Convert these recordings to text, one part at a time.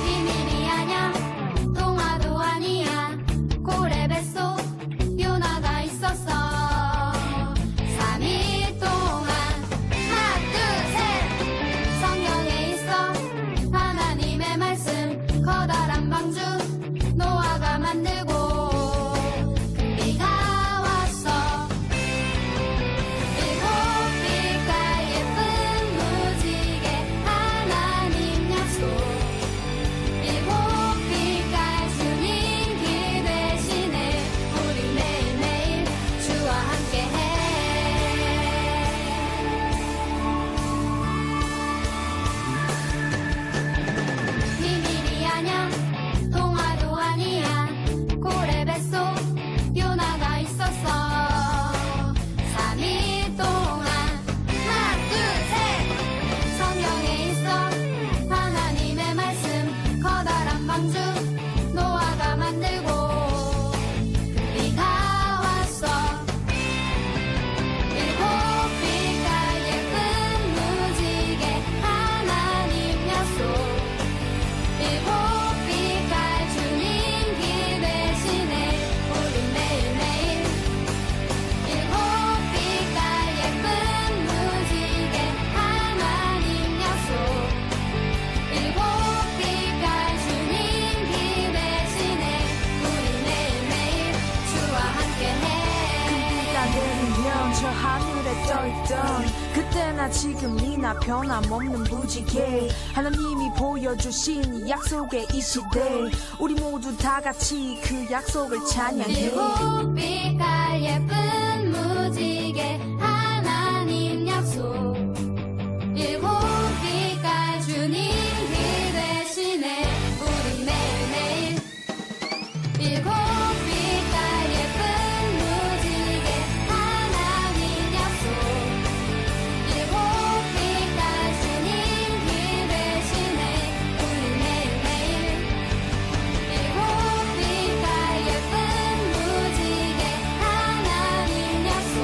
비밀이 아냐 동화도 아니야 고래 뱃속 요나가 있었어 3일 동안 하나 둘셋 성경에 있어 하나님의 말씀 커다란 방주 노아가 만들고 비가 왔어 일곱 빛깔 예쁜 무지개 하나님 약속 일곱 빛깔 주님 길 대신에 우리 매일매일 주와 함께해 비밀이 아냐 동화도 아니야 고래 뱃속 요나가 있었어 3일 동안 하나 둘셋 성경에 있어 하나님의 말씀 커다란 방주 노아가 만들고 비가 왔어 일곱 빛깔 예쁜 무지개 하나님 약속 일곱 빛깔 주님 길 대신에 우리 매일매일 일곱 빛깔 예쁜 무지개 하나님 약속 일곱 빛깔 주님 길 대신에 우리 매일매일 주와 함께해 비가 내리면 저 하늘에 떠있던 그때나 지금이나 변함없는 무지개 하나님이 보여주신 이 약속의 이 시대 우리 모두 다 같이 그 약속을 찬양해 일곱 빛깔 예쁜 무지개 하나님 약속 일곱 빛깔 주님 길 대신에 우리 매일매일 일곱 빛깔 예쁜 무지개 하나님 약속 일곱 빛깔 주님 길 대신에 우리 매일매일 일곱 빛깔 예쁜 무지개 하나님 약속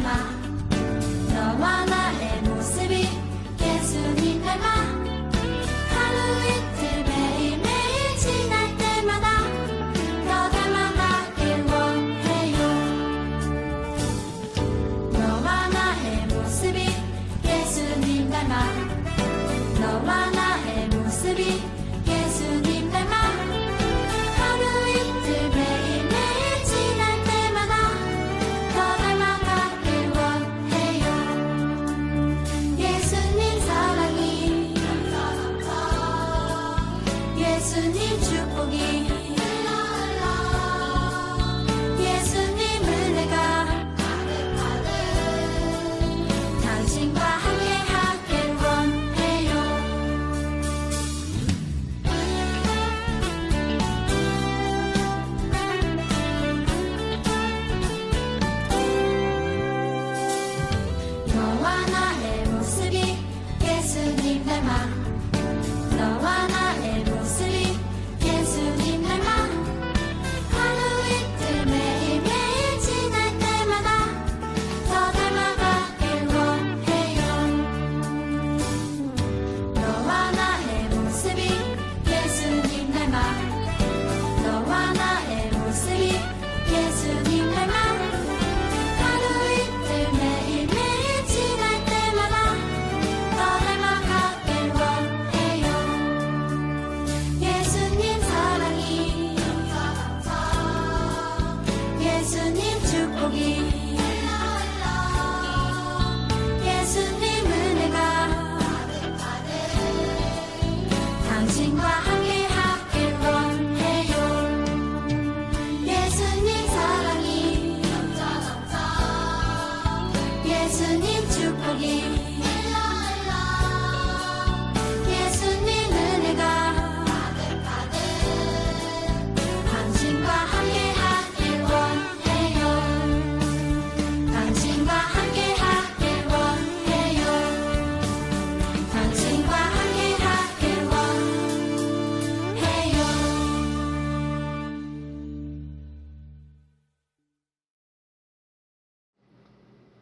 닮아 너와 나의 모습이 예수님 닮아 하루 이틀 매일매일 지날 때마다 더 닮아가길 원해요 너와 나의 모습이 예수님 닮아 너와 나의 모습이 예수님 닮아 하루 이틀 매일매일 지날 때마다 더 닮아가길 원해요 예수님 사랑이 예수님 축복이 예수님 은혜가 당신과 함께하길 원해요 너와 나의 모습이 예수님 닮아 너와 나의 모습이 예수님 닮아 하루 이틀 매일매일 지날 때마다 더 닮아가길 원해요 너와 나의 모습이 예수님 닮아 너와 나의 모습이 예수님 닮아 하루 이틀 매일매일 지날 때마다 더 닮아가길 원해요 예수님 사랑이 예수님 축복이 예수님 은혜가 당신과 함께하길 원해요 예수님 사랑이 예수님 축복이 예수님 은혜가 당신과 함께하길 원해요 당신과 함께하길 원해요 당신과 함께하길 원해요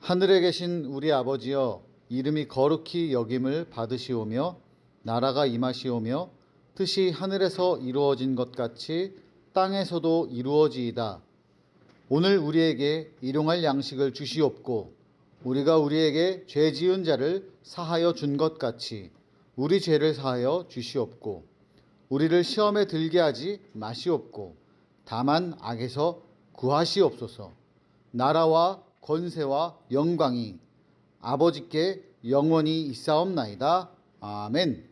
하늘에 계신 우리 아버지여 이름이 거룩히 여김을 받으시오며 나라가 임하시오며 뜻이 하늘에서 이루어진 것 같이 땅에서도 이루어지이다. 오늘 우리에게 일용할 양식을 주시옵고 우리가 우리에게 죄 지은 자를 사하여 준 것 같이 우리 죄를 사하여 주시옵고 우리를 시험에 들게 하지 마시옵고 다만 악에서 구하시옵소서. 나라와 권세와 영광이 아버지께 영원히 있사옵나이다. 아멘.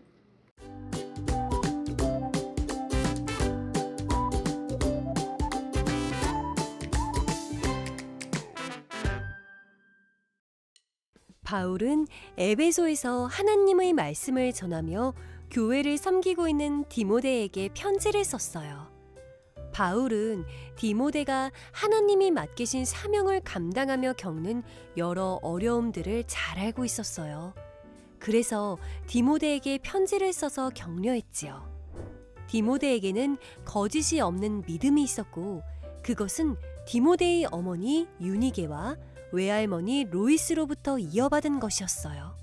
바울은 에베소에서 하나님의 말씀을 전하며 교회를 섬기고 있는 디모데에게 편지를 썼어요. 바울은 디모데가 하나님이 맡기신 사명을 감당하며 겪는 여러 어려움들을 잘 알고 있었어요. 그래서 디모데에게 편지를 써서 격려했지요. 디모데에게는 거짓이 없는 믿음이 있었고 그것은 디모데의 어머니 유니게와 외할머니 로이스로부터 이어받은 것이었어요.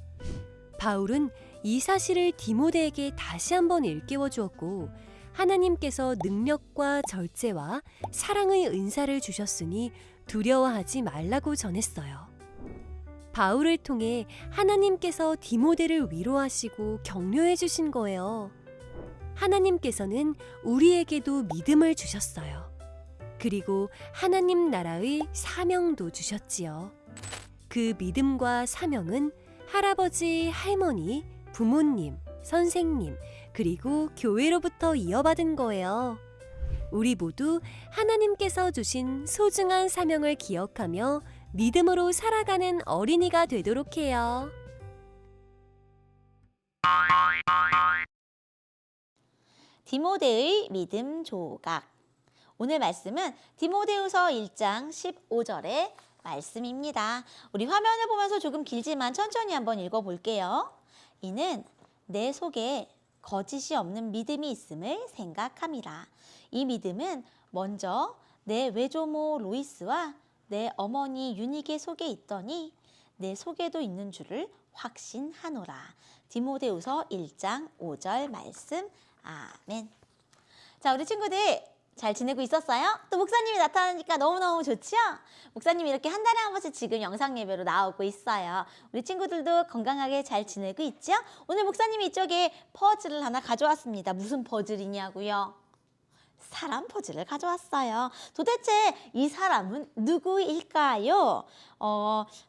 바울은 이 사실을 디모데에게 다시 한번 일깨워 주었고 하나님께서 능력과 절제와 사랑의 은사를 주셨으니 두려워하지 말라고 전했어요. 바울을 통해 하나님께서 디모데를 위로하시고 격려해 주신 거예요. 하나님께서는 우리에게도 믿음을 주셨어요. 그리고 하나님 나라의 사명도 주셨지요. 그 믿음과 사명은 할아버지, 할머니, 부모님, 선생님, 그리고 교회로부터 이어받은 거예요. 우리 모두 하나님께서 주신 소중한 사명을 기억하며 믿음으로 살아가는 어린이가 되도록 해요. 디모데의 믿음 조각. 오늘 말씀은 디모데후서 1장 15절의 말씀입니다. 우리 화면을 보면서 조금 길지만 천천히 한번 읽어볼게요. 이는 내 속에 거짓이 없는 믿음이 있음을 생각함이라. 이 믿음은 먼저 내 외조모 로이스와 내 어머니 유니게 속에 있더니 내 속에도 있는 줄을 확신하노라. 디모데후서 1장 5절 말씀. 아멘. 자, 우리 친구들 잘 지내고 있었어요? 또 목사님이 나타나니까 너무너무 좋죠? 목사님이 이렇게 한 달에 한 번씩 지금 영상 예배로 나오고 있어요. 우리 친구들도 건강하게 잘 지내고 있죠? 오늘 목사님이 이쪽에 퍼즐을 하나 가져왔습니다. 무슨 퍼즐이냐고요? 사람 퍼즐을 가져왔어요. 도대체 이 사람은 누구일까요?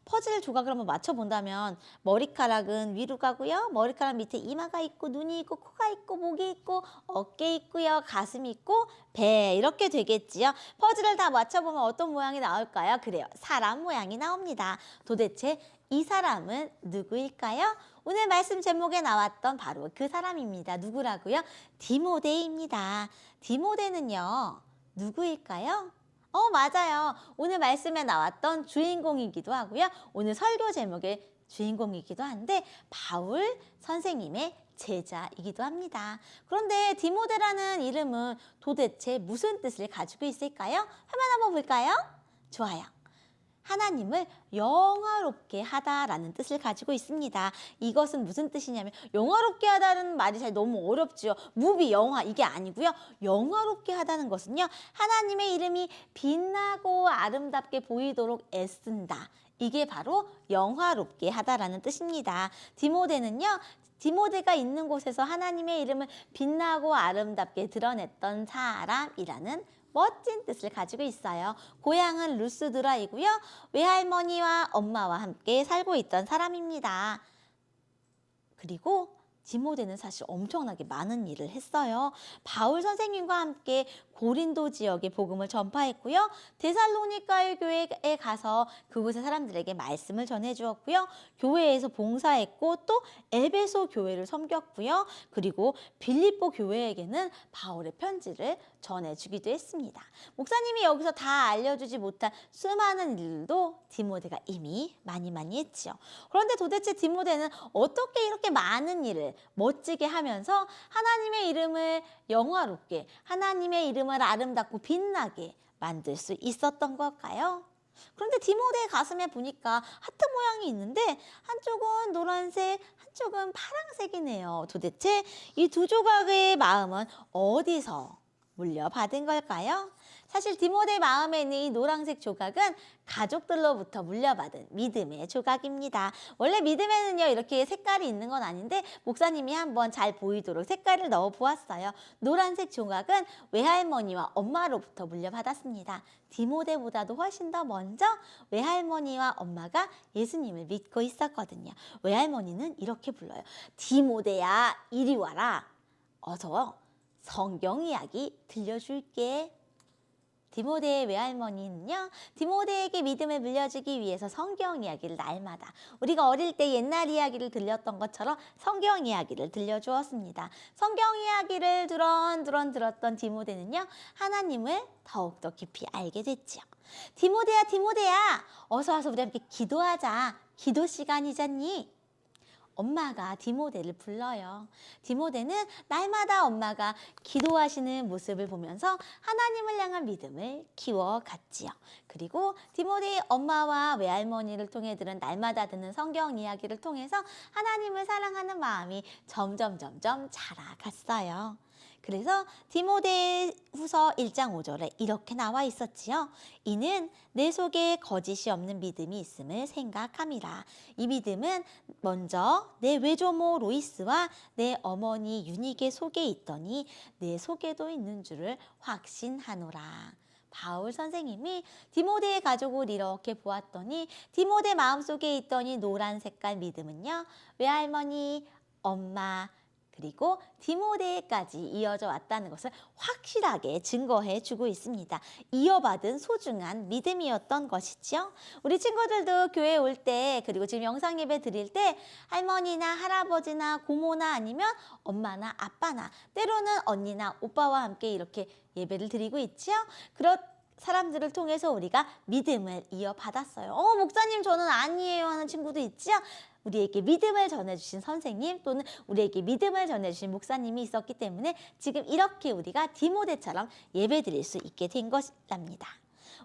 퍼즐 조각을 한번 맞춰본다면 머리카락은 위로 가고요. 머리카락 밑에 이마가 있고 눈이 있고 코가 있고 목이 있고 어깨 있고요. 가슴이 있고 배 이렇게 되겠지요. 퍼즐을 다 맞춰보면 어떤 모양이 나올까요? 그래요. 사람 모양이 나옵니다. 도대체 이 사람은 누구일까요? 오늘 말씀 제목에 나왔던 바로 그 사람입니다. 누구라고요? 디모데입니다. 디모데는요, 누구일까요? 맞아요. 오늘 말씀에 나왔던 주인공이기도 하고요. 오늘 설교 제목의 주인공이기도 한데 바울 선생님의 제자이기도 합니다. 그런데 디모데라는 이름은 도대체 무슨 뜻을 가지고 있을까요? 화면 한번 볼까요? 좋아요. 하나님을 영화롭게 하다라는 뜻을 가지고 있습니다. 이것은 무슨 뜻이냐면 영화롭게 하다는 말이 잘 너무 어렵죠. 무비, 영화 이게 아니고요. 영화롭게 하다는 것은요. 하나님의 이름이 빛나고 아름답게 보이도록 애쓴다. 이게 바로 영화롭게 하다라는 뜻입니다. 디모데가 있는 곳에서 하나님의 이름을 빛나고 아름답게 드러냈던 사람이라는 멋진 뜻을 가지고 있어요. 고향은 루스드라이고요. 외할머니와 엄마와 함께 살고 있던 사람입니다. 그리고 디모데는 사실 엄청나게 많은 일을 했어요. 바울 선생님과 함께 고린도 지역에 복음을 전파했고요. 데살로니가의 교회에 가서 그곳의 사람들에게 말씀을 전해주었고요. 교회에서 봉사했고 또 에베소 교회를 섬겼고요. 그리고 빌립보 교회에게는 바울의 편지를 전해주기도 했습니다. 목사님이 여기서 다 알려주지 못한 수많은 일도 디모데가 이미 많이 했지요. 그런데 도대체 디모데는 어떻게 이렇게 많은 일을 멋지게 하면서 하나님의 이름을 영화롭게, 하나님의 이름을 아름답고 빛나게 만들 수 있었던 걸까요? 그런데 디모데의 가슴에 보니까 하트 모양이 있는데 한쪽은 노란색, 한쪽은 파란색이네요. 도대체 이 두 조각의 마음은 어디서 물려받은 걸까요? 사실 디모데의 마음에 있는 이 노란색 조각은 가족들로부터 물려받은 믿음의 조각입니다. 원래 믿음에는요 이렇게 색깔이 있는 건 아닌데 목사님이 한번 잘 보이도록 색깔을 넣어 보았어요. 노란색 조각은 외할머니와 엄마로부터 물려받았습니다. 디모데보다도 훨씬 더 먼저 외할머니와 엄마가 예수님을 믿고 있었거든요. 외할머니는 이렇게 불러요. 디모데야 이리 와라. 어서 성경 이야기 들려줄게. 디모데의 외할머니는요. 디모데에게 믿음을 물려주기 위해서 성경 이야기를 날마다 우리가 어릴 때 옛날 이야기를 들렸던 것처럼 성경 이야기를 들려주었습니다. 성경 이야기를 두런두런 들었던 디모데는요. 하나님을 더욱더 깊이 알게 됐지요. 디모데야 어서 와서 우리 함께 기도하자. 기도 시간이잖니. 엄마가 디모데를 불러요. 디모데는 날마다 엄마가 기도하시는 모습을 보면서 하나님을 향한 믿음을 키워갔지요. 그리고 디모데의 엄마와 외할머니를 통해 들은 날마다 듣는 성경 이야기를 통해서 하나님을 사랑하는 마음이 점점 자라갔어요. 그래서 디모데후서 1장 5절에 이렇게 나와 있었지요. 이는 내 속에 거짓이 없는 믿음이 있음을 생각함이라. 이 믿음은 먼저 내 외조모 로이스와 내 어머니 유니게 속에 있더니 내 속에도 있는 줄을 확신하노라. 바울 선생님이 디모데의 가족을 이렇게 보았더니 디모데 마음속에 있더니 노란 색깔 믿음은요. 외할머니, 엄마, 그리고 디모데까지 이어져 왔다는 것을 확실하게 증거해 주고 있습니다. 이어받은 소중한 믿음이었던 것이죠. 우리 친구들도 교회에 올 때 그리고 지금 영상 예배 드릴 때 할머니나 할아버지나 고모나 아니면 엄마나 아빠나 때로는 언니나 오빠와 함께 이렇게 예배를 드리고 있죠. 그런 사람들을 통해서 우리가 믿음을 이어받았어요. 목사님 저는 아니에요 하는 친구도 있죠. 우리에게 믿음을 전해주신 선생님 또는 우리에게 믿음을 전해주신 목사님이 있었기 때문에 지금 이렇게 우리가 디모데처럼 예배드릴 수 있게 된 것이랍니다.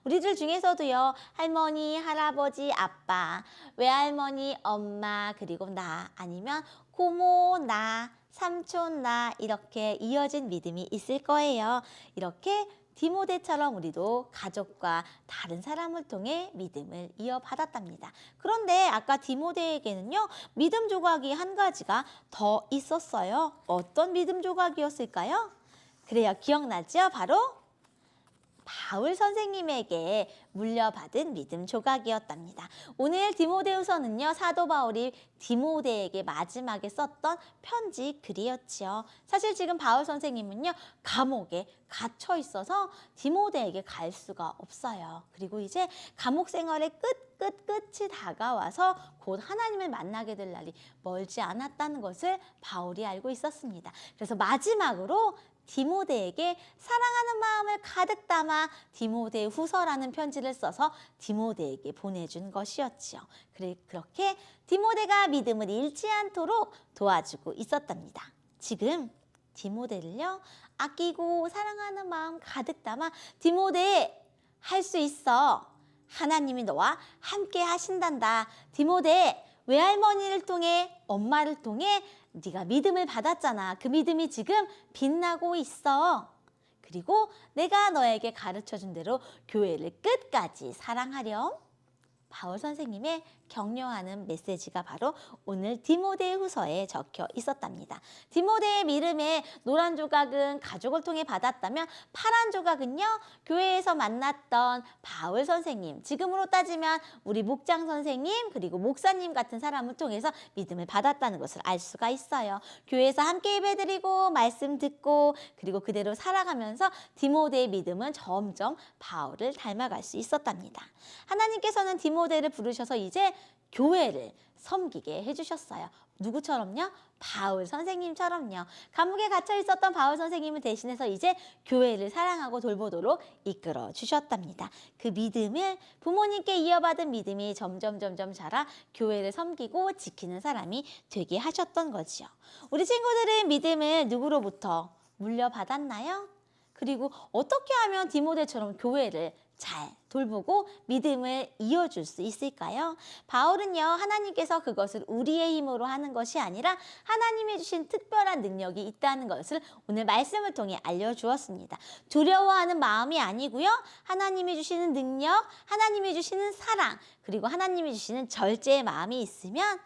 우리들 중에서도요, 할머니, 할아버지, 아빠, 외할머니, 엄마, 그리고 나, 아니면 고모, 나, 삼촌, 나, 이렇게 이어진 믿음이 있을 거예요. 이렇게 디모데처럼 우리도 가족과 다른 사람을 통해 믿음을 이어받았답니다. 그런데 아까 디모데에게는요, 믿음 조각이 한 가지가 더 있었어요. 어떤 믿음 조각이었을까요? 그래요, 기억나죠? 바로 바울 선생님에게 물려받은 믿음 조각이었답니다. 오늘 디모데후서는요, 사도 바울이 디모데에게 마지막에 썼던 편지 글이었지요. 사실 지금 바울 선생님은요, 감옥에 갇혀 있어서 디모데에게 갈 수가 없어요. 그리고 이제 감옥 생활의 끝이 다가와서 곧 하나님을 만나게 될 날이 멀지 않았다는 것을 바울이 알고 있었습니다. 그래서 마지막으로 디모데에게 사랑하는 마음을 가득 담아 디모데 후서라는 편지를 써서 디모데에게 보내준 것이었지요. 그렇게 디모데가 믿음을 잃지 않도록 도와주고 있었답니다. 지금 디모데를요, 아끼고 사랑하는 마음 가득 담아 디모데, 할 수 있어. 하나님이 너와 함께 하신단다. 디모데, 외할머니를 통해, 엄마를 통해 네가 믿음을 받았잖아. 그 믿음이 지금 빛나고 있어. 그리고 내가 너에게 가르쳐준 대로 교회를 끝까지 사랑하렴. 바울 선생님의 격려하는 메시지가 바로 오늘 디모데 후서에 적혀 있었답니다. 디모데의 믿음의 노란 조각은 가족을 통해 받았다면 파란 조각은요, 교회에서 만났던 바울 선생님, 지금으로 따지면 우리 목장 선생님, 그리고 목사님 같은 사람을 통해서 믿음을 받았다는 것을 알 수가 있어요. 교회에서 함께 예배드리고 말씀 듣고 그리고 그대로 살아가면서 디모데의 믿음은 점점 바울을 닮아갈 수 있었답니다. 하나님께서는 디모데를 부르셔서 이제 교회를 섬기게 해주셨어요. 누구처럼요? 바울 선생님처럼요. 감옥에 갇혀 있었던 바울 선생님을 대신해서 이제 교회를 사랑하고 돌보도록 이끌어 주셨답니다. 그 믿음을 부모님께 이어받은 믿음이 점점 자라 교회를 섬기고 지키는 사람이 되게 하셨던 거지요. 우리 친구들은 믿음을 누구로부터 물려받았나요? 그리고 어떻게 하면 디모데처럼 교회를 잘 돌보고 믿음을 이어줄 수 있을까요? 바울은요, 하나님께서 그것을 우리의 힘으로 하는 것이 아니라 하나님이 주신 특별한 능력이 있다는 것을 오늘 말씀을 통해 알려주었습니다. 두려워하는 마음이 아니고요, 하나님이 주시는 능력, 하나님이 주시는 사랑, 그리고 하나님이 주시는 절제의 마음이 있으면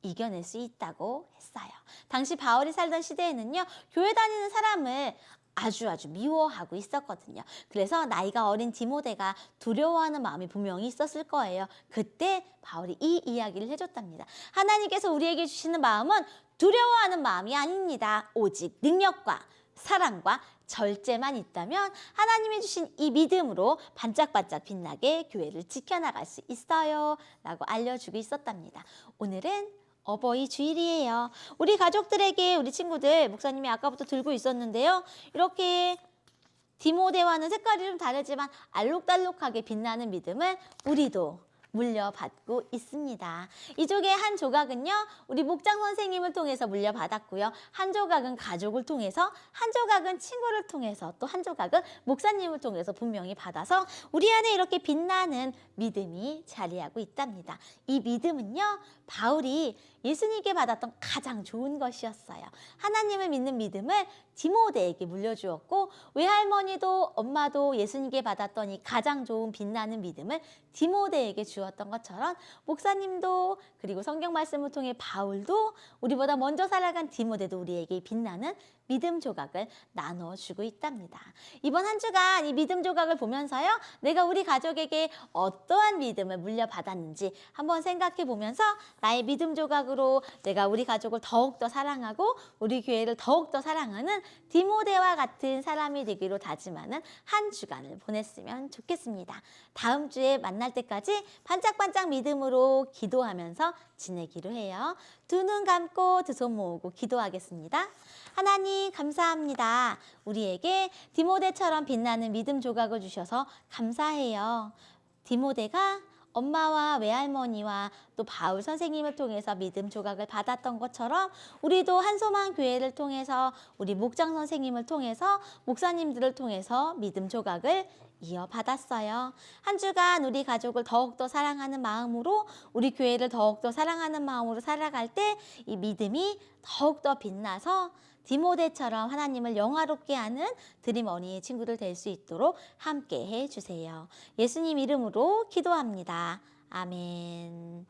이겨낼 수 있다고 했어요. 당시 바울이 살던 시대에는요, 교회 다니는 사람을 아주 미워하고 있었거든요. 그래서 나이가 어린 디모데가 두려워하는 마음이 분명히 있었을 거예요. 그때 바울이 이 이야기를 해줬답니다. 하나님께서 우리에게 주시는 마음은 두려워하는 마음이 아닙니다. 오직 능력과 사랑과 절제만 있다면 하나님이 주신 이 믿음으로 반짝반짝 빛나게 교회를 지켜나갈 수 있어요 라고 알려주고 있었답니다. 오늘은 어버이 주일이에요. 우리 가족들에게, 우리 친구들, 목사님이 아까부터 들고 있었는데요, 이렇게 디모데와는 색깔이 좀 다르지만 알록달록하게 빛나는 믿음을 우리도 물려받고 있습니다. 이쪽에 한 조각은요, 우리 목장 선생님을 통해서 물려받았고요, 한 조각은 가족을 통해서, 한 조각은 친구를 통해서, 또 한 조각은 목사님을 통해서 분명히 받아서 우리 안에 이렇게 빛나는 믿음이 자리하고 있답니다. 이 믿음은요, 바울이 예수님께 받았던 가장 좋은 것이었어요. 하나님을 믿는 믿음을 디모데에게 물려주었고, 외할머니도 엄마도 예수님께 받았던 이 가장 좋은 빛나는 믿음을 디모데에게 주었던 것처럼 목사님도, 그리고 성경 말씀을 통해 바울도, 우리보다 먼저 살아간 디모데도 우리에게 빛나는 믿음 조각을 나눠주고 있답니다. 이번 한 주간 이 믿음 조각을 보면서요, 내가 우리 가족에게 어떠한 믿음을 물려받았는지 한번 생각해 보면서 나의 믿음 조각으로 내가 우리 가족을 더욱더 사랑하고 우리 교회를 더욱더 사랑하는 디모데와 같은 사람이 되기로 다짐하는 한 주간을 보냈으면 좋겠습니다. 다음 주에 만날 때까지 반짝반짝 믿음으로 기도하면서 지내기로 해요. 두 눈 감고 두 손 모으고 기도하겠습니다. 하나님 감사합니다. 우리에게 디모데처럼 빛나는 믿음 조각을 주셔서 감사해요. 디모데가 엄마와 외할머니와 또 바울 선생님을 통해서 믿음 조각을 받았던 것처럼 우리도 한소만 교회를 통해서, 우리 목장 선생님을 통해서, 목사님들을 통해서 믿음 조각을 이어받았어요. 한 주간 우리 가족을 더욱더 사랑하는 마음으로, 우리 교회를 더욱더 사랑하는 마음으로 살아갈 때 이 믿음이 더욱더 빛나서 디모데처럼 하나님을 영화롭게 하는 드림 어린이 친구들 될 수 있도록 함께 해주세요. 예수님 이름으로 기도합니다. 아멘.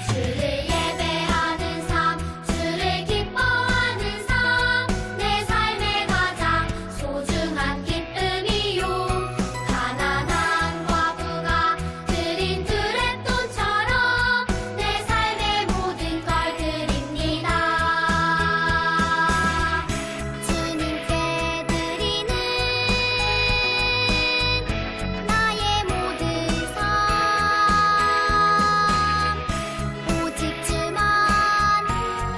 주를 예배하는 삶, 주를 기뻐하는 삶, 내 삶의 가장 소중한 기쁨이요. 가난한 과부가 드린 드랩돈처럼 내 삶의 모든 걸 드립니다. 주님께 드리는 나의 모든 삶, 오직 주만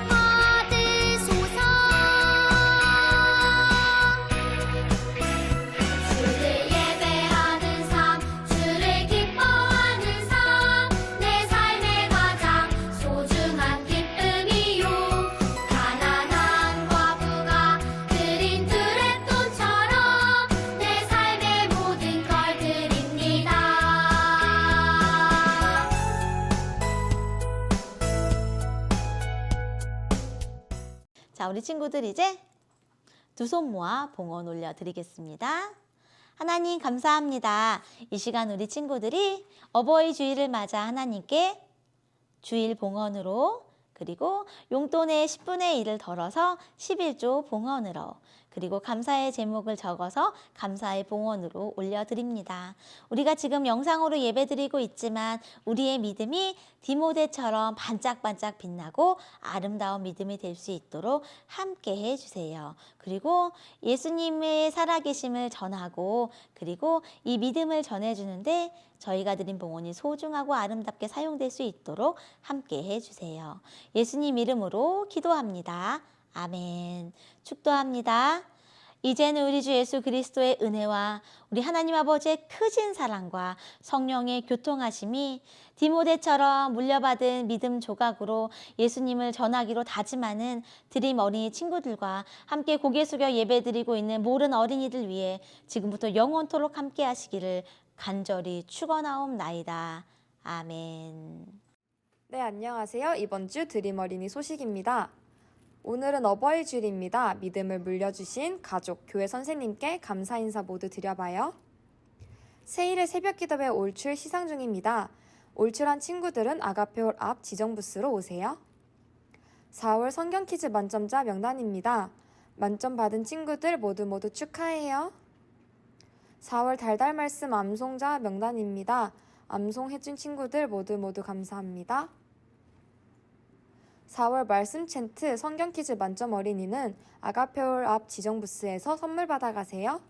받으소서. 주를 예배하는 삶, 주를 기뻐하는 삶, 내 삶의 가장 소중한 기쁨이요. 가난한 과부가 드린 드랩돈처럼 내 삶의 모든 걸 드립니다. 자, 우리 친구들 이제 두 손 모아 봉헌 올려드리겠습니다. 하나님 감사합니다. 이 시간 우리 친구들이 어버이 주일을 맞아 하나님께 주일 봉헌으로, 그리고 용돈의 10분의 1을 덜어서 11조 봉헌으로, 그리고 감사의 제목을 적어서 감사의 봉헌으로 올려드립니다. 우리가 지금 영상으로 예배드리고 있지만 우리의 믿음이 디모데처럼 반짝반짝 빛나고 아름다운 믿음이 될 수 있도록 함께 해주세요. 그리고 예수님의 살아계심을 전하고, 그리고 이 믿음을 전해주는데 저희가 드린 봉헌이 소중하고 아름답게 사용될 수 있도록 함께 해주세요. 예수님 이름으로 기도합니다. 아멘. 축도합니다. 이제는 우리 주 예수 그리스도의 은혜와 우리 하나님 아버지의 크신 사랑과 성령의 교통하심이 디모데처럼 물려받은 믿음 조각으로 예수님을 전하기로 다짐하는 드림 어린이 친구들과 함께 고개 숙여 예배드리고 있는 모든 어린이들 위해 지금부터 영원토록 함께 하시기를 간절히 축원하옵나이다. 아멘. 네, 안녕하세요. 이번 주 드림 어린이 소식입니다. 오늘은 어버이 주일입니다. 믿음을 물려주신 가족, 교회 선생님께 감사 인사 모두 드려봐요. 새1의 새벽 기도회 올출 시상 중입니다. 올출한 친구들은 아가페홀 앞 지정 부스로 오세요. 4월 성경 퀴즈 만점자 명단입니다. 만점 받은 친구들 모두 축하해요. 4월 달달 말씀 암송자 명단입니다. 암송해준 친구들 모두 감사합니다. 4월 말씀 챈트 성경 퀴즈 만점 어린이는 아가페올 앞 지정 부스에서 선물 받아가세요.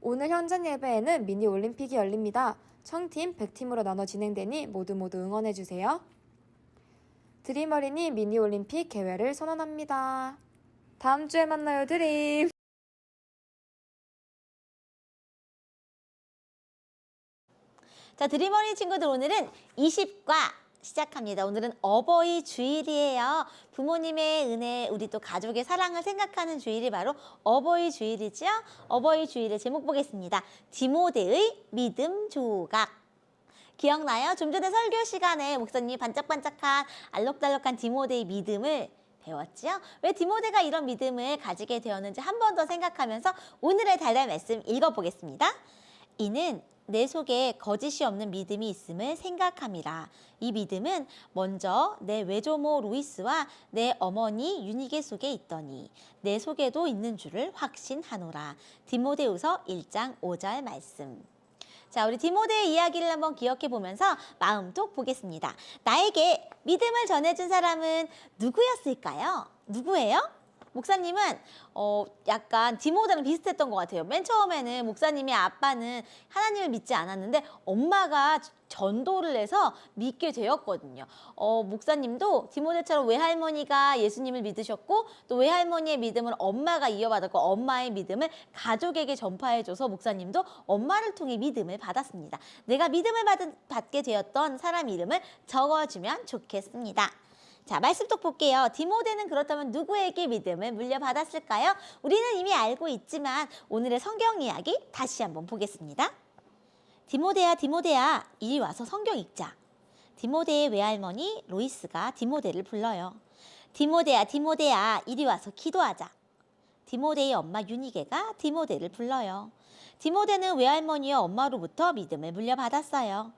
오늘 현장 예배에는 미니 올림픽이 열립니다. 청팀 100팀으로 나눠 진행되니 모두 응원해주세요. 드림 어린이 미니 올림픽 개회를 선언합니다. 다음 주에 만나요, 드림! 자, 드림 어린이 친구들, 오늘은 20과 시작합니다. 오늘은 어버이 주일이에요. 부모님의 은혜, 우리 또 가족의 사랑을 생각하는 주일이 바로 어버이 주일이죠. 어버이 주일의 제목 보겠습니다. 디모데의 믿음 조각. 기억나요? 좀 전에 설교 시간에 목사님이 반짝반짝한 알록달록한 디모데의 믿음을 배웠죠? 왜 디모데가 이런 믿음을 가지게 되었는지 한 번 더 생각하면서 오늘의 달달 말씀 읽어보겠습니다. 이는 내 속에 거짓이 없는 믿음이 있음을 생각함이라. 이 믿음은 먼저 내 외조모 루이스와 내 어머니 유니게 속에 있더니 내 속에도 있는 줄을 확신하노라. 디모데후서 1장 5절 말씀. 자, 우리 디모데의 이야기를 한번 기억해 보면서 마음독 보겠습니다. 나에게 믿음을 전해준 사람은 누구였을까요? 누구예요? 목사님은 약간 디모데랑 비슷했던 것 같아요. 맨 처음에는 목사님의 아빠는 하나님을 믿지 않았는데 엄마가 전도를 해서 믿게 되었거든요. 목사님도 디모데처럼 외할머니가 예수님을 믿으셨고 또 외할머니의 믿음을 엄마가 이어받았고 엄마의 믿음을 가족에게 전파해줘서 목사님도 엄마를 통해 믿음을 받았습니다. 내가 믿음을 받게 되었던 사람 이름을 적어주면 좋겠습니다. 자, 말씀 또 볼게요. 디모데는 그렇다면 누구에게 믿음을 물려받았을까요? 우리는 이미 알고 있지만 오늘의 성경 이야기 다시 한번 보겠습니다. 디모데야, 디모데야, 이리 와서 성경 읽자. 디모데의 외할머니 로이스가 디모데를 불러요. 디모데야, 디모데야, 이리 와서 기도하자. 디모데의 엄마 유니게가 디모데를 불러요. 디모데는 외할머니와 엄마로부터 믿음을 물려받았어요.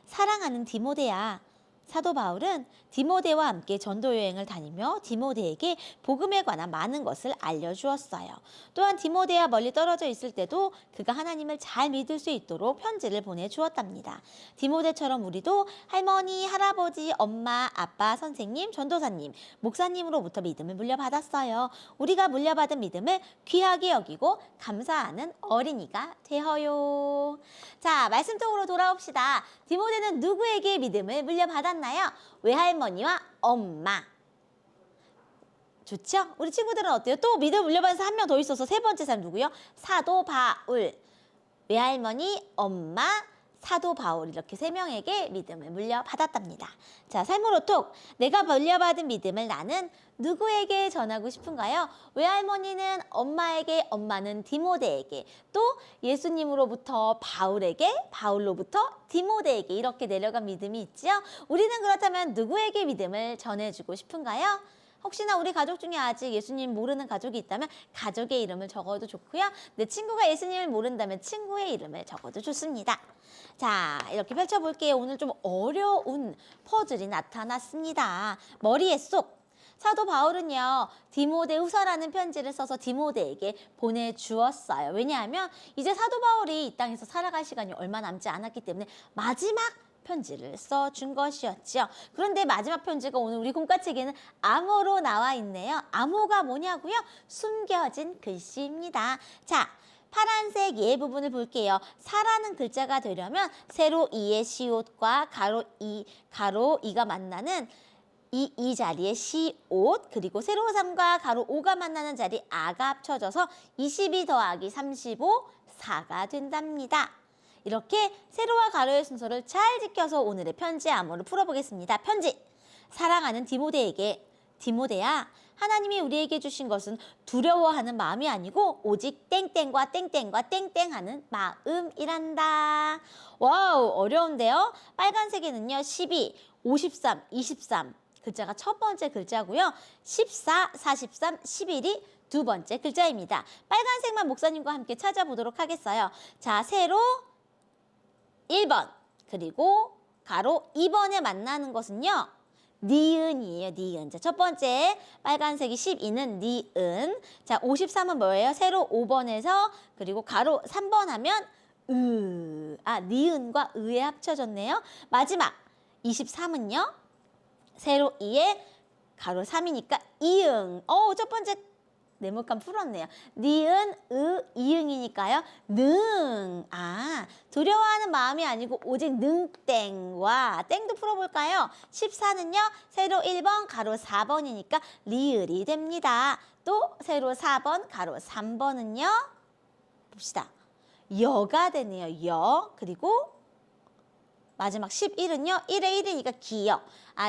사랑하는 디모데야, 사도 바울은 디모데와 함께 전도 여행을 다니며 디모데에게 복음에 관한 많은 것을 알려주었어요. 또한 디모데와 멀리 떨어져 있을 때도 그가 하나님을 잘 믿을 수 있도록 편지를 보내주었답니다. 디모데처럼 우리도 할머니, 할아버지, 엄마, 아빠, 선생님, 전도사님, 목사님으로부터 믿음을 물려받았어요. 우리가 물려받은 믿음을 귀하게 여기고 감사하는 어린이가 되어요. 자, 말씀적으로 돌아옵시다. 디모데는 누구에게 믿음을 물려받았나요? 외할머니와 엄마. 좋죠? 우리 친구들은 어때요? 또 믿음을 물려받은 사람 한 명 더 있어서 세 번째 사람 누구요? 사도 바울. 외할머니, 엄마, 사도 바울 이렇게 세 명에게 믿음을 물려받았답니다. 자, 삶으로 톡. 내가 물려받은 믿음을 나는 누구에게 전하고 싶은가요? 외할머니는 엄마에게, 엄마는 디모데에게, 또 예수님으로부터 바울에게, 바울로부터 디모데에게 이렇게 내려간 믿음이 있지요. 우리는 그렇다면 누구에게 믿음을 전해주고 싶은가요? 혹시나 우리 가족 중에 아직 예수님 모르는 가족이 있다면 가족의 이름을 적어도 좋고요. 내 친구가 예수님을 모른다면 친구의 이름을 적어도 좋습니다. 자, 이렇게 펼쳐볼게요. 오늘 좀 어려운 퍼즐이 나타났습니다. 머리에 쏙. 사도 바울은요, 디모데후서라는 편지를 써서 디모데에게 보내주었어요. 왜냐하면 이제 사도 바울이 이 땅에서 살아갈 시간이 얼마 남지 않았기 때문에 마지막 편지를 써준 것이었죠. 그런데 마지막 편지가 오늘 우리 공과책에는 암호로 나와 있네요. 암호가 뭐냐고요? 숨겨진 글씨입니다. 자, 파란색 예 부분을 볼게요. 사라는 글자가 되려면 세로 2의 시옷과 가로 2가 만나는 이 자리에 시옷, 그리고 세로 3과 가로 5가 만나는 자리 아가 합쳐져서 22 더하기 35, 4가 된답니다. 이렇게 세로와 가로의 순서를 잘 지켜서 오늘의 편지 암호를 풀어보겠습니다. 편지! 사랑하는 디모데에게, 디모데야, 하나님이 우리에게 주신 것은 두려워하는 마음이 아니고 오직 땡땡과 땡땡과 땡땡하는 마음이란다. 와우, 어려운데요? 빨간색에는요, 12, 53, 23 글자가 첫 번째 글자고요. 14, 43, 11이 두 번째 글자입니다. 빨간색만 목사님과 함께 찾아보도록 하겠어요. 자, 세로 1번, 그리고 가로 2번에 만나는 것은요, 니은이에요. 니은. 자, 첫 번째 빨간색이 12는 니은. 자, 53은 뭐예요? 세로 5번에서 그리고 가로 3번 하면 니은과 으에 합쳐졌네요. 마지막 23은요, 세로 2에 가로 3이니까 이응. 첫 번째 네모칸 풀었네요. 니은, 이응이니까요. 능. 두려워하는 마음이 아니고 오직 능땡과 땡도 풀어볼까요? 14는요. 세로 1번, 가로 4번이니까 리을이 됩니다. 또 세로 4번, 가로 3번은요. 봅시다. 여가 되네요. 여. 그리고 마지막 11은요. 1에 1이니까 기역.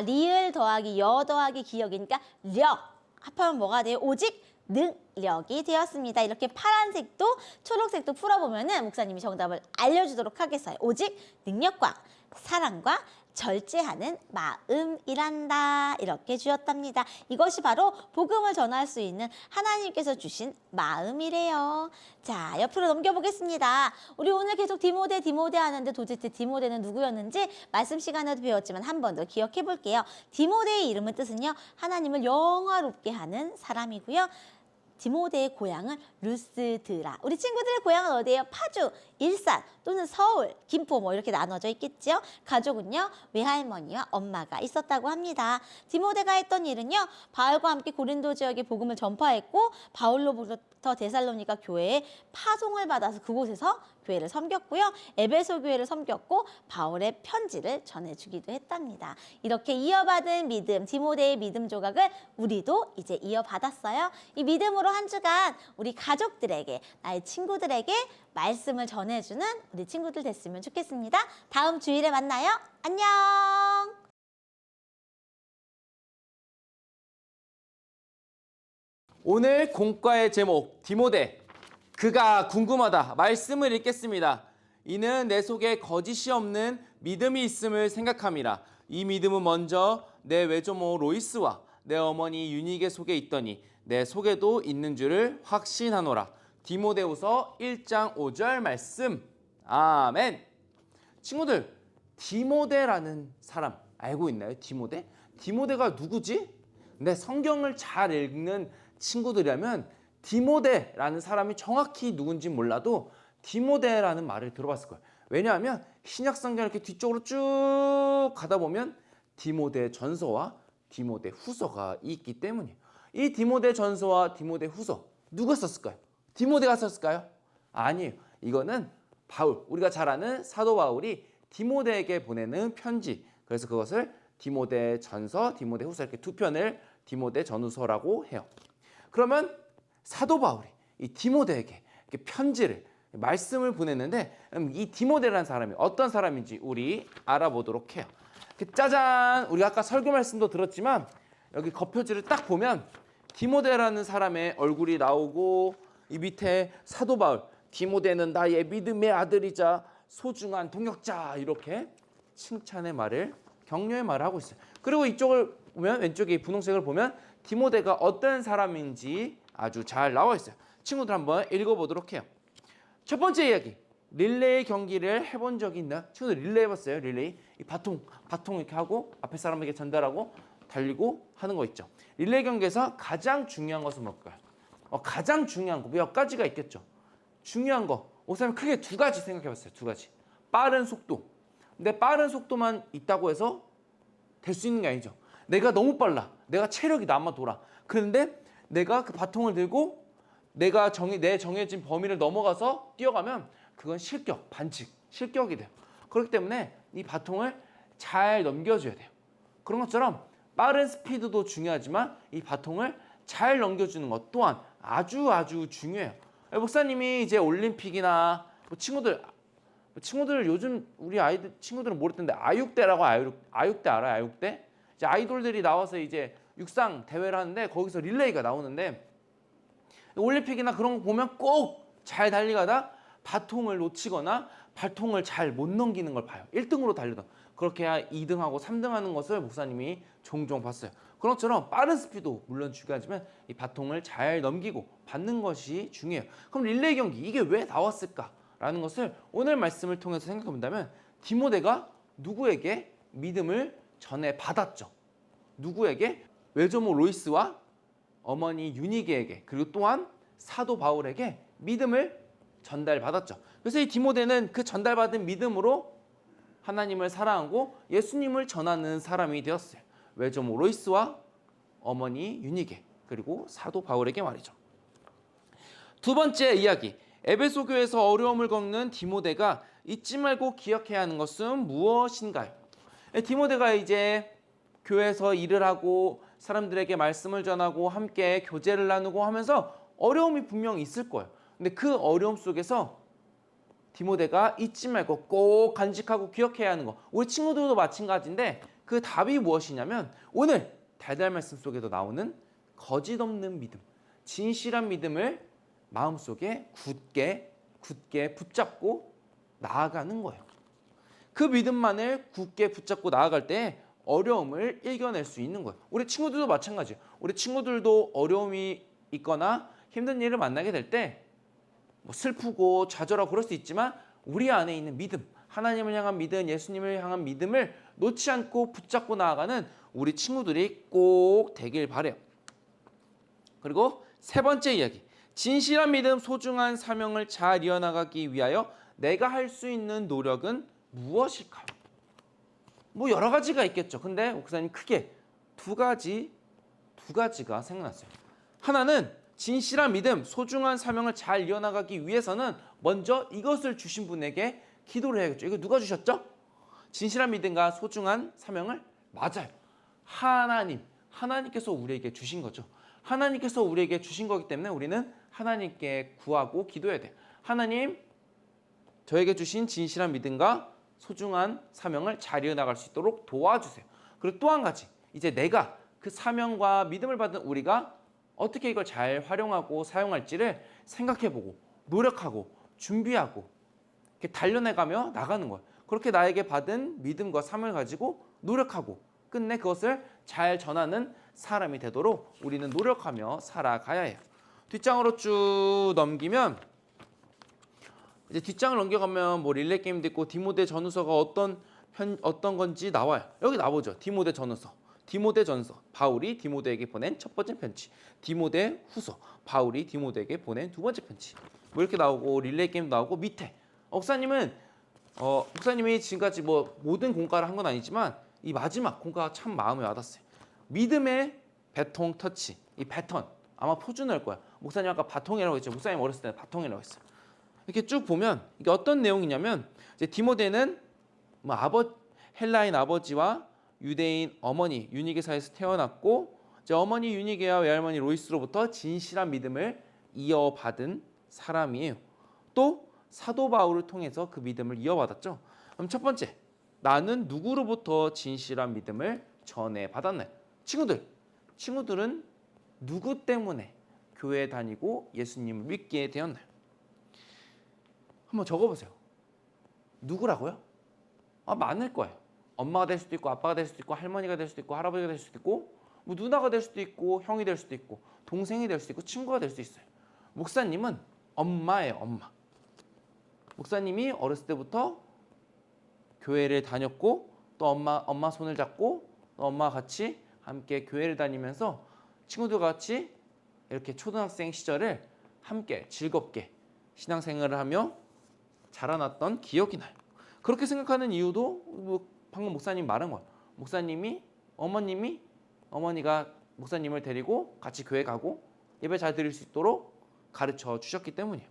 리을 더하기 여 더하기 기역이니까 력. 합하면 뭐가 돼요? 오직 능력이 되었습니다. 이렇게 파란색도 초록색도 풀어보면은 목사님이 정답을 알려주도록 하겠어요. 오직 능력과 사랑과 절제하는 마음이란다. 이렇게 주었답니다. 이것이 바로 복음을 전할 수 있는 하나님께서 주신 마음이래요. 자, 옆으로 넘겨보겠습니다. 우리 오늘 계속 디모데 하는데 도대체 디모데는 누구였는지 말씀 시간에도 배웠지만 한 번 더 기억해 볼게요. 디모데의 이름의 뜻은요, 하나님을 영화롭게 하는 사람이고요. 디모데의 고향은 루스드라. 우리 친구들의 고향은 어디예요? 파주, 일산 또는 서울, 김포 뭐 이렇게 나눠져 있겠죠. 가족은요, 외할머니와 엄마가 있었다고 합니다. 디모데가 했던 일은요, 바울과 함께 고린도 지역에 복음을 전파했고 바울로부터 데살로니가 교회에 파송을 받아서 그곳에서 교회를 섬겼고요. 에베소 교회를 섬겼고 바울의 편지를 전해주기도 했답니다. 이렇게 이어받은 믿음, 디모데의 믿음 조각을 우리도 이제 이어받았어요. 이 믿음으로 한 주간 우리 가족들에게, 나의 친구들에게 말씀을 전해주는 우리 친구들 됐으면 좋겠습니다. 다음 주일에 만나요. 안녕. 오늘 공과의 제목 디모데 그가 궁금하다 말씀을 읽겠습니다. 이는 내 속에 거짓이 없는 믿음이 있음을 생각함이라. 이 믿음은 먼저 내 외조모 로이스와 내 어머니 유니게 속에 있더니 내 속에도 있는 줄을 확신하노라. 디모데후서 1장 5절 말씀. 아멘. 친구들, 디모데라는 사람 알고 있나요? 디모데? 디모데가 누구지? 근데 성경을 잘 읽는 친구들이라면 디모데라는 사람이 정확히 누군지 몰라도 디모데라는 말을 들어봤을 거예요. 왜냐하면 신약 성경 이렇게 뒤쪽으로 쭉 가다 보면 디모데 전서와 디모데 후서가 있기 때문이에요. 이 디모데 전서와 디모데 후서 누가 썼을까요? 디모데가 썼을까요? 아니에요. 이거는 바울, 우리가 잘 아는 사도 바울이 디모데에게 보내는 편지. 그래서 그것을 디모데 전서, 디모데 후서 이렇게 두 편을 디모데 전후서라고 해요. 그러면 사도 바울이 이 디모데에게 이렇게 편지를, 말씀을 보냈는데 이 디모데라는 사람이 어떤 사람인지 우리 알아보도록 해요. 짜잔! 우리가 아까 설교 말씀도 들었지만 여기 겉표지를 딱 보면 디모데라는 사람의 얼굴이 나오고 이 밑에 사도 바울, 디모데는 나의 믿음의 아들이자 소중한 동역자 이렇게 칭찬의 말을, 격려의 말을 하고 있어요. 그리고 이쪽을 보면 왼쪽에 분홍색을 보면 디모데가 어떤 사람인지 아주 잘 나와 있어요. 친구들 한번 읽어보도록 해요. 첫 번째 이야기, 릴레이 경기를 해본 적이 있나? 친구들 릴레이 해봤어요? 릴레이? 이 바통 이렇게 하고 앞에 사람에게 전달하고 달리고 하는 거 있죠. 릴레이 경기에서 가장 중요한 것은 뭘까요? 가장 중요한 거 몇 가지가 있겠죠. 중요한 거 우선 크게 두 가지 생각해봤어요. 두 가지. 빠른 속도. 근데 빠른 속도만 있다고 해서 될 수 있는 게 아니죠. 내가 너무 빨라. 내가 체력이 남아 돌아. 그런데 내가 그 바통을 들고 내가 내 정해진 범위를 넘어가서 뛰어가면 그건 실격, 반칙, 실격이 돼요. 그렇기 때문에 이 바통을 잘 넘겨줘야 돼요. 그런 것처럼 빠른 스피드도 중요하지만 이 바통을 잘 넘겨주는 것 또한 아주 중요해요. 목사님이 이제 올림픽이나 친구들 요즘 우리 아이들 친구들은 모를 텐데 아육대라고 아육대 알아요? 아육대? 이제 아이돌들이 나와서 이제 육상 대회를 하는데 거기서 릴레이가 나오는데 올림픽이나 그런 거 보면 꼭 잘 달리다가 바통을 놓치거나 바통을 잘 못 넘기는 걸 봐요. 1등으로 달리던. 그렇게 해야 2등하고 3등 하는 것을 목사님이 종종 봤어요. 그런 것처럼 빠른 스피드도 물론 중요하지만 이 바통을 잘 넘기고 받는 것이 중요해요. 그럼 릴레이 경기 이게 왜 나왔을까라는 것을 오늘 말씀을 통해서 생각해 본다면 디모데가 누구에게 믿음을 전해 받았죠. 누구에게? 외조모 로이스와 어머니 유니게에게, 그리고 또한 사도 바울에게 믿음을 전달받았죠. 그래서 이 디모데는 그 전달받은 믿음으로 하나님을 사랑하고 예수님을 전하는 사람이 되었어요. 외조모 로이스와 어머니 유니게, 그리고 사도 바울에게 말이죠. 두 번째 이야기, 에베소 교회에서 어려움을 겪는 디모데가 잊지 말고 기억해야 하는 것은 무엇인가요? 디모데가 이제 교회에서 일을 하고 사람들에게 말씀을 전하고 함께 교제를 나누고 하면서 어려움이 분명히 있을 거예요. 근데 그 어려움 속에서 디모데가 잊지 말고 꼭 간직하고 기억해야 하는 거, 우리 친구들도 마찬가지인데 그 답이 무엇이냐면 오늘 달달 말씀 속에도 나오는 거짓 없는 믿음, 진실한 믿음을 마음속에 굳게 붙잡고 나아가는 거예요. 그 믿음만을 굳게 붙잡고 나아갈 때 어려움을 이겨낼 수 있는 거예요. 우리 친구들도 마찬가지예요. 우리 친구들도 어려움이 있거나 힘든 일을 만나게 될 때 뭐 슬프고 좌절하고 그럴 수 있지만 우리 안에 있는 믿음, 하나님을 향한 믿음, 예수님을 향한 믿음을 놓지 않고 붙잡고 나아가는 우리 친구들이 꼭 되길 바래요. 그리고 세 번째 이야기. 진실한 믿음, 소중한 사명을 잘 이어나가기 위하여 내가 할 수 있는 노력은 무엇일까요? 뭐 여러 가지가 있겠죠. 근데 목사님 크게 두 가지가 생각났어요. 하나는 진실한 믿음, 소중한 사명을 잘 이어나가기 위해서는 먼저 이것을 주신 분에게 기도를 해야겠죠. 이거 누가 주셨죠? 진실한 믿음과 소중한 사명을 맞아요. 하나님께서 우리에게 주신 거죠. 하나님께서 우리에게 주신 거기 때문에 우리는 하나님께 구하고 기도해야 돼요. 하나님, 저에게 주신 진실한 믿음과 소중한 사명을 잘 이어나갈 수 있도록 도와주세요. 그리고 또 한 가지, 이제 내가 그 사명과 믿음을 받은 우리가 어떻게 이걸 잘 활용하고 사용할지를 생각해보고 노력하고 준비하고 이렇게 달려내가며 나가는 거예요. 그렇게 나에게 받은 믿음과 사명을 가지고 노력하고 끝내 그것을 잘 전하는 사람이 되도록 우리는 노력하며 살아가야 해요. 뒷장으로 쭉 넘기면 이제 뒷장을 넘겨가면 뭐 릴레이 게임도 있고 디모데 전후서가 어떤 건지 나와요. 여기 나오죠. 디모데 전후서. 디모데 전서, 바울이 디모데에게 보낸 첫 번째 편지. 디모데 후서, 바울이 디모데에게 보낸 두 번째 편지. 뭐 이렇게 나오고 릴레이 게임 나오고 밑에 목사님이 지금까지 뭐 모든 공과를 한 건 아니지만 이 마지막 공과가 참 마음에 와닿았어요. 믿음의 배통 터치. 이 배턴 아마 표준어일 거야. 목사님 아까 바통이라고 했죠. 목사님 어렸을 때는 바통이라고 했어요. 이렇게 쭉 보면 이게 어떤 내용이냐면 이제 디모데는 뭐 헬라인 아버지와 유대인 어머니 유니게사에서 태어났고 이제 어머니 유니게와 외할머니 로이스로부터 진실한 믿음을 이어받은 사람이에요. 또 사도 바울을 통해서 그 믿음을 이어받았죠. 그럼 첫 번째, 나는 누구로부터 진실한 믿음을 전해받았나요? 친구들은 누구 때문에 교회에 다니고 예수님을 믿게 되었나요? 한번 적어보세요. 누구라고요? 많을 거예요. 엄마가 될 수도 있고 아빠가 될 수도 있고 할머니가 될 수도 있고 할아버지가 될 수도 있고 뭐 누나가 될 수도 있고 형이 될 수도 있고 동생이 될 수도 있고 친구가 될 수 있어요. 목사님은 엄마예요. 엄마. 목사님이 어렸을 때부터 교회를 다녔고 또 엄마 손을 잡고 또 엄마와 같이 함께 교회를 다니면서 친구들과 같이 이렇게 초등학생 시절을 함께 즐겁게 신앙생활을 하며 자라났던 기억이 나요. 그렇게 생각하는 이유도 뭐 방금 목사님 말한 거예요. 어머니가 목사님을 데리고 같이 교회 가고 예배 잘 드릴 수 있도록 가르쳐 주셨기 때문이에요.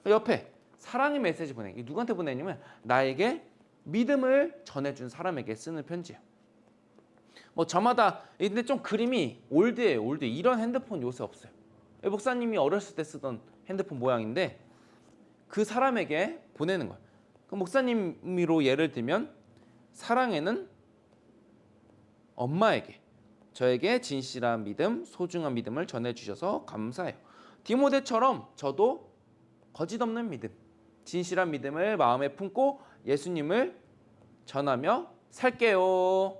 옆에 사랑의 메시지 보내기. 누구한테 보내냐면 나에게 믿음을 전해준 사람에게 쓰는 편지예요. 뭐 저마다 근데 좀 그림이 올드예요. 올드. 이런 핸드폰 요새 없어요. 목사님이 어렸을 때 쓰던 핸드폰 모양인데 그 사람에게 보내는 거예요. 그럼 목사님으로 예를 들면 사랑에는 엄마에게 저에게 진실한 믿음, 소중한 믿음을 전해주셔서 감사해요. 디모데처럼 저도 거짓없는 믿음, 진실한 믿음을 마음에 품고 예수님을 전하며 살게요.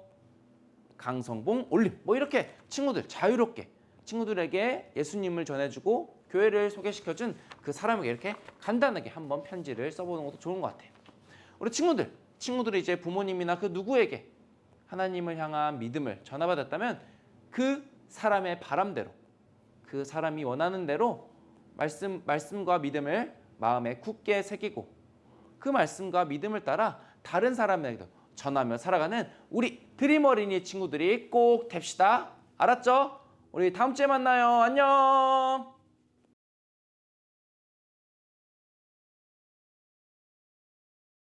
강성봉 올림. 뭐 이렇게 친구들 자유롭게 친구들에게 예수님을 전해주고 교회를 소개시켜준 그 사람에게 이렇게 간단하게 한번 편지를 써보는 것도 좋은 것 같아요. 우리 친구들이 이제 부모님이나 그 누구에게 하나님을 향한 믿음을 전화받았다면 그 사람의 바람대로 그 사람이 원하는 대로 말씀과 믿음을 마음에 굳게 새기고 그 말씀과 믿음을 따라 다른 사람에게도 전하며 살아가는 우리 드림 어린이 친구들이 꼭 됩시다. 알았죠? 우리 다음 주에 만나요. 안녕.